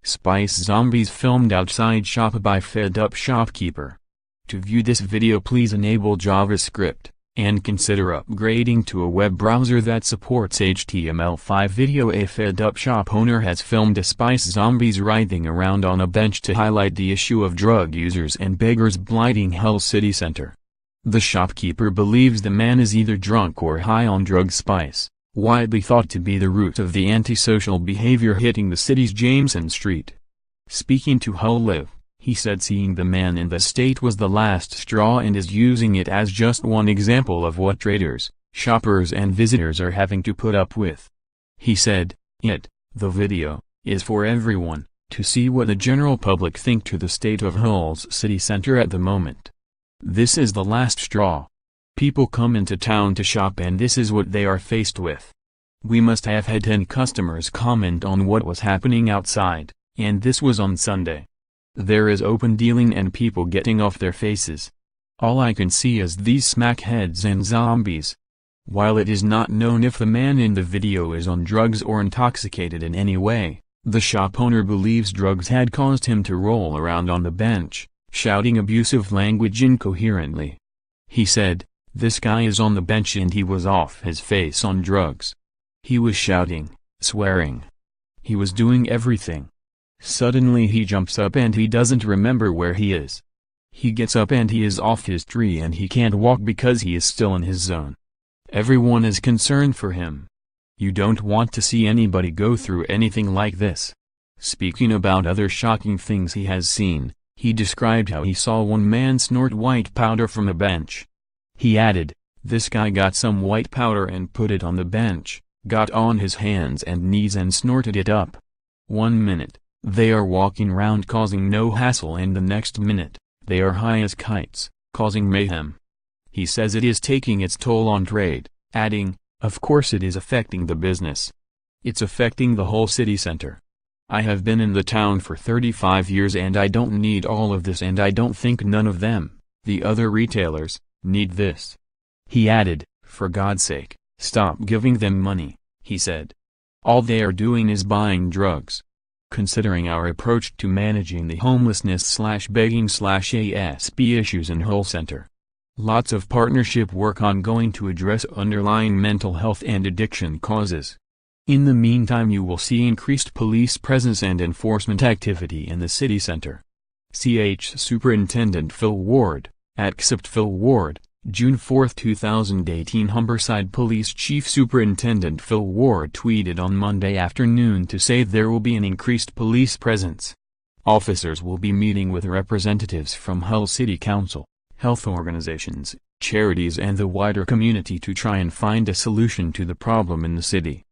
Spice zombies filmed outside shop by fed up shopkeeper. To view this video, please enable JavaScript, and consider upgrading to a web browser that supports HTML5 video. A fed up shop owner has filmed a spice zombies writhing around on a bench to highlight the issue of drug users and beggars blighting Hull city center. The shopkeeper believes the man is either drunk or high on drug spice, widely thought to be the root of the antisocial behavior hitting the city's Jameson Street. Speaking to Hull Live, he said seeing the man in the state was the last straw and is using it as just one example of what traders, shoppers and visitors are having to put up with. He said, the video, is for everyone, to see what the general public think to the state of Hull's city center at the moment. This is the last straw. People come into town to shop and this is what they are faced with. We must have had 10 customers comment on what was happening outside, and this was on Sunday. There is open dealing and people getting off their faces. All I can see is these smackheads and zombies. While it is not known if the man in the video is on drugs or intoxicated in any way, the shop owner believes drugs had caused him to roll around on the bench, shouting abusive language incoherently. He said, "This guy is on the bench and he was off his face on drugs. He was shouting, swearing. He was doing everything. Suddenly he jumps up and he doesn't remember where he is. He gets up and he is off his tree and he can't walk because he is still in his zone. Everyone is concerned for him. You don't want to see anybody go through anything like this." Speaking about other shocking things he has seen, he described how he saw one man snort white powder from a bench. He added, "This guy got some white powder and put it on the bench, got on his hands and knees and snorted it up. 1 minute, they are walking around causing no hassle and the next minute, they are high as kites, causing mayhem." He says it is taking its toll on trade, adding, "Of course it is affecting the business. It's affecting the whole city center. I have been in the town for 35 years and I don't need all of this and I don't think none of them, the other retailers, need this." He added, "For God's sake, stop giving them money," he said. "All they are doing is buying drugs." Considering our approach to managing the homelessness/begging/ASB issues in Hull Center. Lots of partnership work ongoing to address underlying mental health and addiction causes. In the meantime you will see increased police presence and enforcement activity in the city center. CH Superintendent Phil Ward, Accept Phil Ward, June 4, 2018. Humberside Police Chief Superintendent Phil Ward tweeted on Monday afternoon to say there will be an increased police presence. Officers will be meeting with representatives from Hull City Council, health organizations, charities and the wider community to try and find a solution to the problem in the city.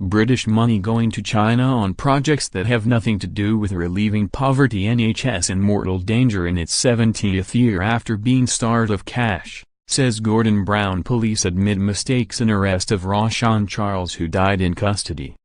British money going to China on projects that have nothing to do with relieving poverty. NHS in mortal danger in its 70th year after being starved of cash, says Gordon Brown. Police admit mistakes in arrest of Roshan Charles who died in custody.